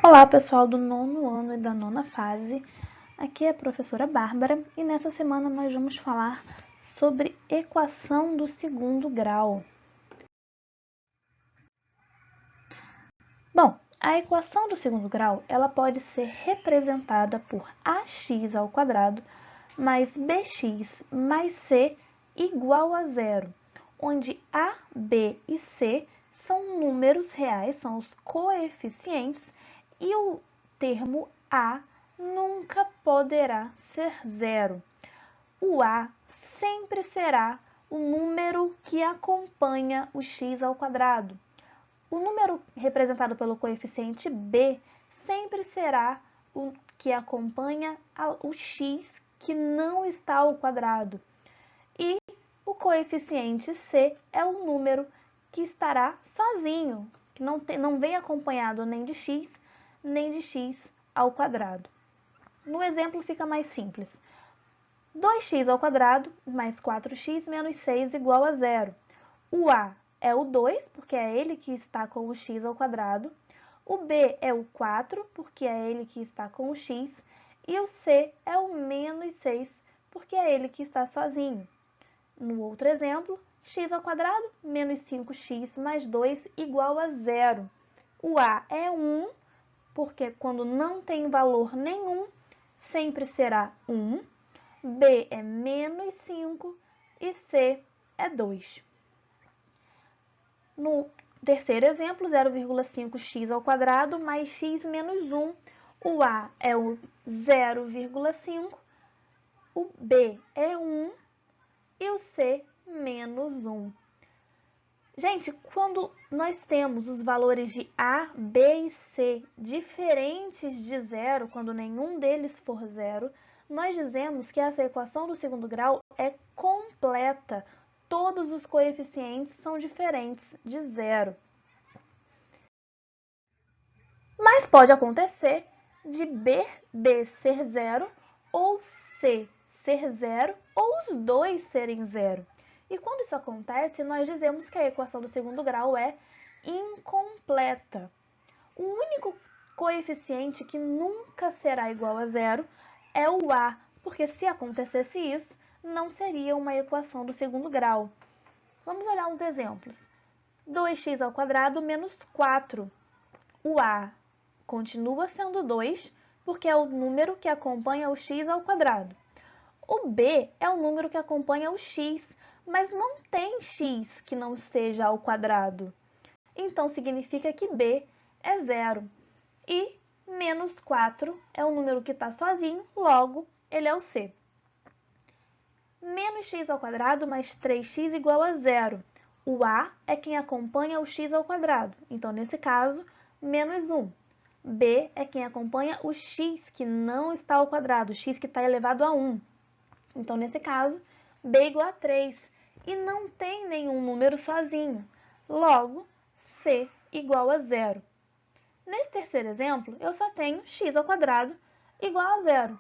Olá, pessoal do nono ano e da nona fase. Aqui é a professora Bárbara e nessa semana nós vamos falar sobre equação do segundo grau. Bom, a equação do segundo grau ela pode ser representada por ax ao quadrado mais bx mais c igual a zero, onde a, b e c são números reais, são os coeficientes, e o termo a nunca poderá ser zero. O a sempre será o número que acompanha o x ao quadrado. O número representado pelo coeficiente b sempre será o que acompanha o x que não está ao quadrado. E o coeficiente c é o número que estará sozinho, que não vem acompanhado nem de x ao quadrado. No exemplo fica mais simples. 2x ao quadrado mais 4x menos 6 igual a zero. O a é o 2, porque é ele que está com o x ao quadrado. O b é o 4, porque é ele que está com o x. E o c é o menos 6, porque é ele que está sozinho. No outro exemplo, x ao quadrado menos 5x mais 2 igual a zero. O a é 1, porque quando não tem valor nenhum, sempre será 1. B é menos 5 e C é 2. No terceiro exemplo, 0,5x ao quadrado mais x menos 1. O A é o 0,5, o B é 1 e o C menos 1. Gente, quando nós temos os valores de A, B e C diferentes de zero, quando nenhum deles for zero, nós dizemos que essa equação do segundo grau é completa. Todos os coeficientes são diferentes de zero. Mas pode acontecer de B ser zero ou C ser zero ou os dois serem zero. E quando isso acontece, nós dizemos que a equação do segundo grau é incompleta. O único coeficiente que nunca será igual a zero é o a, porque se acontecesse isso, não seria uma equação do segundo grau. Vamos olhar uns exemplos. 2x ao quadrado menos 4. O a continua sendo 2, porque é o número que acompanha o x ao quadrado. O b é o número que acompanha o x, mas não tem x que não seja ao quadrado. Então, significa que b é zero. E menos 4 é o número que está sozinho, logo, ele é o c. Menos x ao quadrado mais 3x igual a zero. O a é quem acompanha o x ao quadrado. Então, nesse caso, menos 1. B é quem acompanha o x que não está ao quadrado, o x que está elevado a 1. Então, nesse caso, b igual a 3. E não tem nenhum número sozinho. Logo, c igual a zero. Nesse terceiro exemplo, eu só tenho x ao quadrado igual a zero.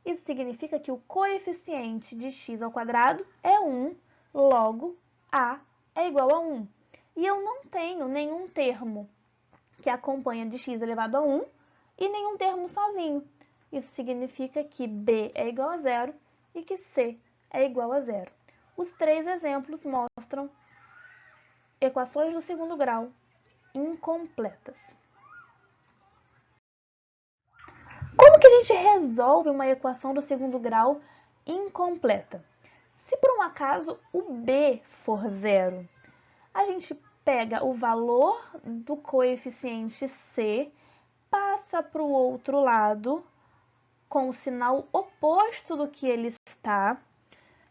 Isso significa que o coeficiente de x ao quadrado é 1, logo, a é igual a 1. E eu não tenho nenhum termo que acompanha de x elevado a 1 e nenhum termo sozinho. Isso significa que b é igual a zero e que c é igual a zero. Os três exemplos mostram equações do segundo grau incompletas. Como que a gente resolve uma equação do segundo grau incompleta? Se por um acaso o b for zero, a gente pega o valor do coeficiente c, passa para o outro lado com o sinal oposto do que ele está.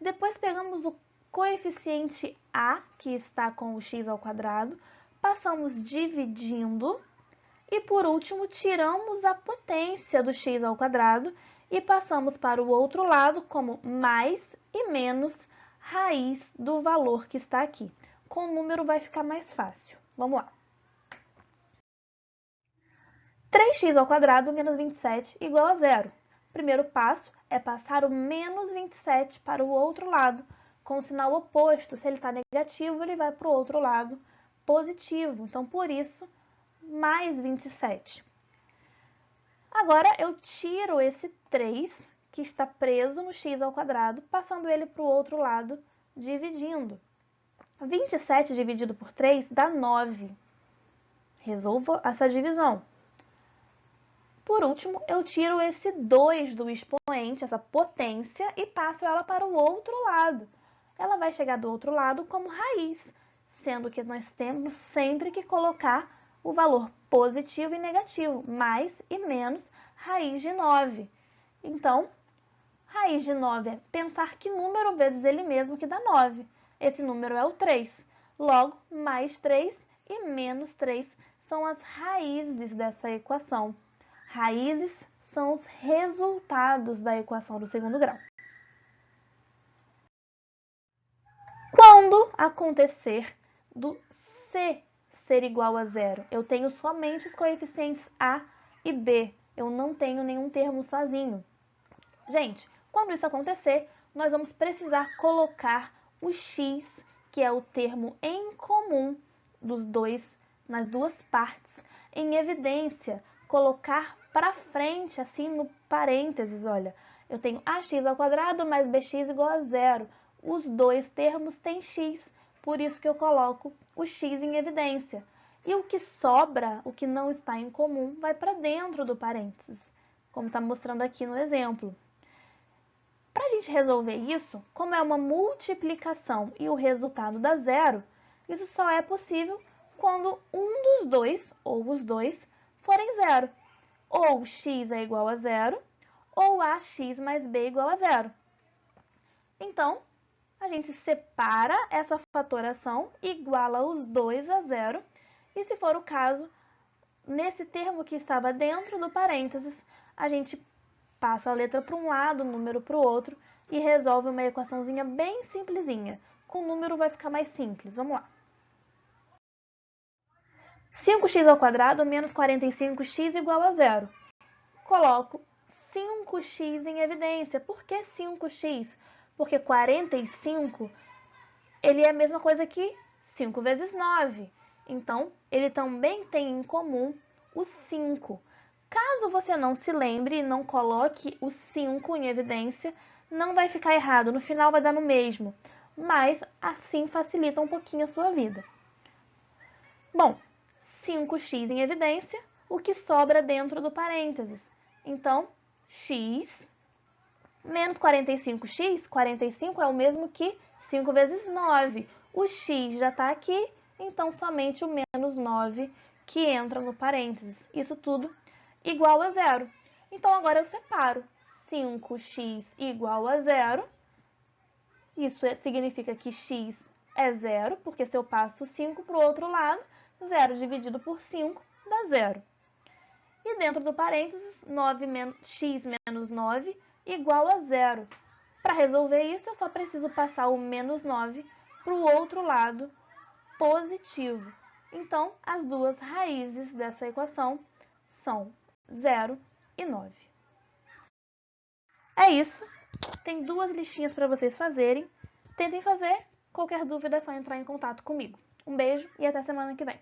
Depois pegamos o coeficiente a, que está com o x ao quadrado, passamos dividindo e, por último, tiramos a potência do x ao quadrado e passamos para o outro lado como mais e menos raiz do valor que está aqui. Com o número vai ficar mais fácil. Vamos lá. 3x ao quadrado menos 27 igual a zero. O primeiro passo é passar o menos 27 para o outro lado, com o sinal oposto. Se ele está negativo, ele vai para o outro lado positivo. Então, por isso, mais 27. Agora, eu tiro esse 3, que está preso no x ao quadrado, passando ele para o outro lado, dividindo. 27 dividido por 3 dá 9. Resolvo essa divisão. Por último, eu tiro esse 2 do expoente, essa potência, e passo ela para o outro lado. Ela vai chegar do outro lado como raiz, sendo que nós temos sempre que colocar o valor positivo e negativo, mais e menos raiz de 9. Então, raiz de 9 é pensar que número vezes ele mesmo que dá 9. Esse número é o 3. Logo, mais 3 e menos 3 são as raízes dessa equação. Raízes são os resultados da equação do segundo grau. Quando acontecer do C ser igual a zero, eu tenho somente os coeficientes A e B, eu não tenho nenhum termo sozinho. Gente, quando isso acontecer, nós vamos precisar colocar o x, que é o termo em comum dos dois, nas duas partes, em evidência, colocar para frente, assim no parênteses, olha, eu tenho ax ao quadrado mais bx igual a zero. Os dois termos têm x, por isso que eu coloco o x em evidência. E o que sobra, o que não está em comum, vai para dentro do parênteses, como está mostrando aqui no exemplo. Para a gente resolver isso, como é uma multiplicação e o resultado dá zero, isso só é possível quando um dos dois, ou os dois, forem zero. Ou x é igual a zero, ou ax mais b igual a zero. Então, a gente separa essa fatoração, iguala os dois a zero, e se for o caso, nesse termo que estava dentro do parênteses, a gente passa a letra para um lado, o número para o outro, e resolve uma equaçãozinha bem simplesinha. Com o número vai ficar mais simples. Vamos lá. 5x ao quadrado menos 45x igual a zero. Coloco 5x em evidência. Por que 5x? Porque 45 ele é a mesma coisa que 5 vezes 9. Então, ele também tem em comum o 5. Caso você não se lembre e não coloque o 5 em evidência, não vai ficar errado, no final vai dar no mesmo, mas assim facilita um pouquinho a sua vida. Bom, 5x em evidência, o que sobra dentro do parênteses. Então, x menos 45x, 45 é o mesmo que 5 vezes 9. O x já está aqui, então somente o menos 9 que entra no parênteses. Isso tudo igual a zero. Então, agora eu separo 5x igual a zero. Isso significa que x é zero, porque se eu passo 5 para o outro lado, 0 dividido por 5 dá zero. E dentro do parênteses, x menos 9 igual a zero. Para resolver isso, eu só preciso passar o menos 9 para o outro lado positivo. Então, as duas raízes dessa equação são 0 e 9. É isso. Tem duas listinhas para vocês fazerem. Tentem fazer. Qualquer dúvida é só entrar em contato comigo. Um beijo e até semana que vem.